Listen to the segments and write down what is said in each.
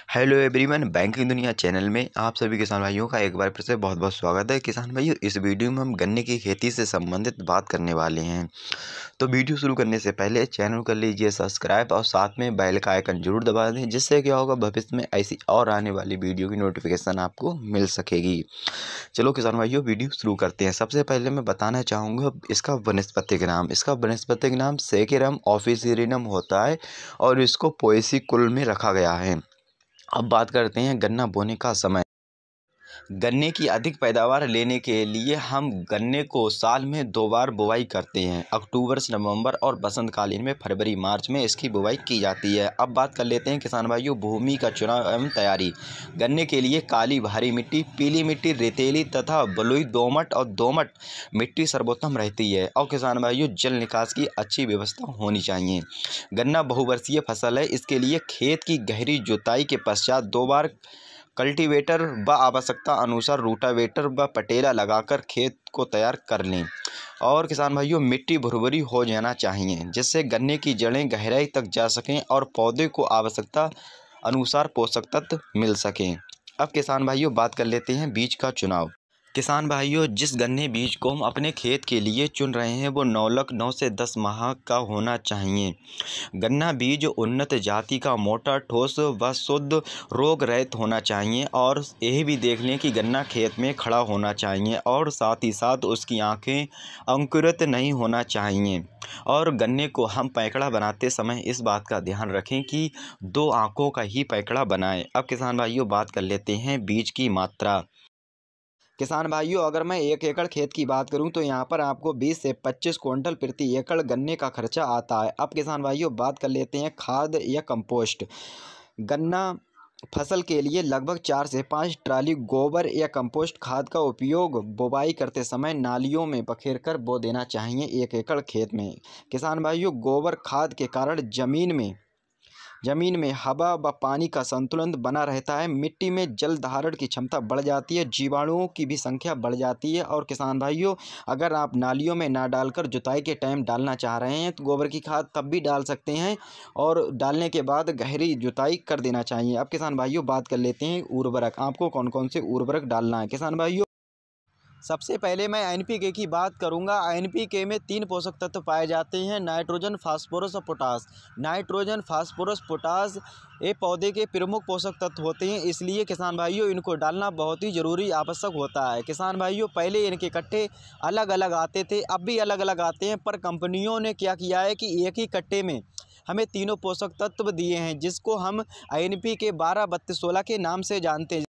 Hello everyone, banking दुनिया channel में आप सभी किसान भाइयों का एक बार फिर से बहुत बहुत स्वागत है। किसान भाइयों, इस वीडियो में हम गन्ने की खेती से संबंधित बात करने वाले हैं। तो वीडियो शुरू करने से पहले चैनल कर लीजिए सब्सक्राइब और साथ में बेल का आइकन जरूर दबा दें, जिससे क्या होगा भविष्य में ऐसी और आने वाली वीडियो की नोटिफिकेशन आपको मिल सकेगी। चलो किसान भाइयों, वीडियो शुरू करते हैं। सबसे पहले मैं बताना चाहूँगा इसका वनस्पतिक नाम। इसका वनस्पतिक नाम सेकेरम ऑफिसियरिनम होता है और इसको पोएसी कुल में रखा गया है। अब बात करते हैं गन्ना बोने का समय। गन्ने की अधिक पैदावार लेने के लिए हम गन्ने को साल में 2 बार बुवाई करते हैं। अक्टूबर से नवंबर और बसंतकालीन में फरवरी मार्च में इसकी बुवाई की जाती है। अब बात कर लेते हैं किसान भाइयों भूमि का चुनाव एवं तैयारी। गन्ने के लिए काली भारी मिट्टी, पीली मिट्टी, रेतीली तथा बलुई दोमट और दोमट मिट्टी सर्वोत्तम रहती है। और किसान भाइयों जल निकास की अच्छी व्यवस्था होनी चाहिए। गन्ना बहुवर्षीय फसल है, इसके लिए खेत की गहरी जुताई के पश्चात 2 बार कल्टीवेटर व आवश्यकता अनुसार रूटावेटर व पटेला लगाकर खेत को तैयार कर लें। और किसान भाइयों मिट्टी भुरभुरी हो जाना चाहिए, जिससे गन्ने की जड़ें गहराई तक जा सकें और पौधे को आवश्यकता अनुसार पोषक तत्व मिल सकें। अब किसान भाइयों बात कर लेते हैं बीज का चुनाव। किसान भाइयों, जिस गन्ने बीज को हम अपने खेत के लिए चुन रहे हैं वो 9 से 10 माह का होना चाहिए। गन्ना बीज उन्नत जाति का, मोटा, ठोस व शुद्ध, रोग रहित होना चाहिए और यह भी देख लें कि गन्ना खेत में खड़ा होना चाहिए और साथ ही साथ उसकी आंखें अंकुरित नहीं होना चाहिए। और गन्ने को हम पैकड़ा बनाते समय इस बात का ध्यान रखें कि 2 आंखों का ही पैकड़ा बनाएं। अब किसान भाइयों बात कर लेते हैं बीज की मात्रा। किसान भाइयों, अगर मैं 1 एकड़ खेत की बात करूं तो यहां पर आपको 20 से 25 क्विंटल प्रति एकड़ गन्ने का खर्चा आता है। अब किसान भाइयों बात कर लेते हैं खाद या कंपोस्ट। गन्ना फसल के लिए लगभग 4 से 5 ट्राली गोबर या कंपोस्ट खाद का उपयोग बुवाई करते समय नालियों में बखेर कर बो देना चाहिए 1 एकड़ खेत में। किसान भाइयों, गोबर खाद के कारण ज़मीन में हवा व पानी का संतुलन बना रहता है, मिट्टी में जल धारण की क्षमता बढ़ जाती है, जीवाणुओं की भी संख्या बढ़ जाती है। और किसान भाइयों, अगर आप नालियों में ना डालकर जुताई के टाइम डालना चाह रहे हैं तो गोबर की खाद तब भी डाल सकते हैं और डालने के बाद गहरी जुताई कर देना चाहिए। अब किसान भाइयों बात कर लेते हैं उर्वरक। आपको कौन कौन से उर्वरक डालना है। किसान भाइयों, सबसे पहले मैं एनपीके की बात करूंगा। एनपीके में 3 पोषक तत्व पाए जाते हैं, नाइट्रोजन, फास्फोरस और पोटास। नाइट्रोजन, फास्फोरस, पोटास ये पौधे के प्रमुख पोषक तत्व होते हैं, इसलिए किसान भाइयों इनको डालना बहुत ही ज़रूरी आवश्यक होता है। किसान भाइयों, पहले इनके कट्टे अलग अलग आते थे, अब भी अलग अलग आते हैं, पर कंपनियों ने क्या किया है कि एक ही कट्टे में हमें तीनों पोषक तत्व दिए हैं, जिसको हम एनपीके 12-32-16 के नाम से जानते हैं।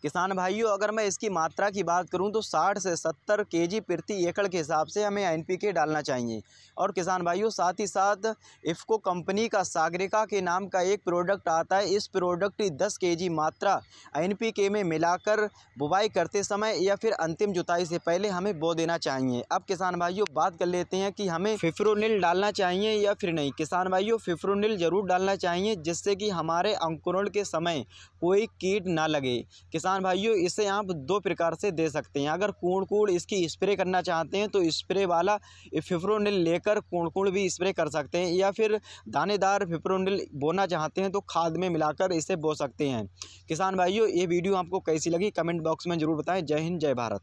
किसान भाइयों, अगर मैं इसकी मात्रा की बात करूं तो 60 से 70 केजी प्रति एकड़ के हिसाब से हमें एनपीके डालना चाहिए। और किसान भाइयों साथ ही साथ इफ़को कंपनी का सागरिका के नाम का एक प्रोडक्ट आता है, इस प्रोडक्ट की 10 केजी मात्रा एनपीके में मिलाकर बुवाई करते समय या फिर अंतिम जुताई से पहले हमें बो देना चाहिए। अब किसान भाइयों बात कर लेते हैं कि हमें फिप्रोनिल डालना चाहिए या फिर नहीं। किसान भाइयों, फिप्रोनिल ज़रूर डालना चाहिए, जिससे कि हमारे अंकुरण के समय कोई कीट ना लगे। किसान भाइयों, इसे आप 2 प्रकार से दे सकते हैं। अगर कूड़ इसकी स्प्रे करना चाहते हैं तो स्प्रे वाला फिप्रोनिल लेकर कूड़ भी स्प्रे कर सकते हैं, या फिर दानेदार फिप्रोनिल बोना चाहते हैं तो खाद में मिलाकर इसे बो सकते हैं। किसान भाइयों, ये वीडियो आपको कैसी लगी कमेंट बॉक्स में ज़रूर बताएं। जय हिंद, जय भारत।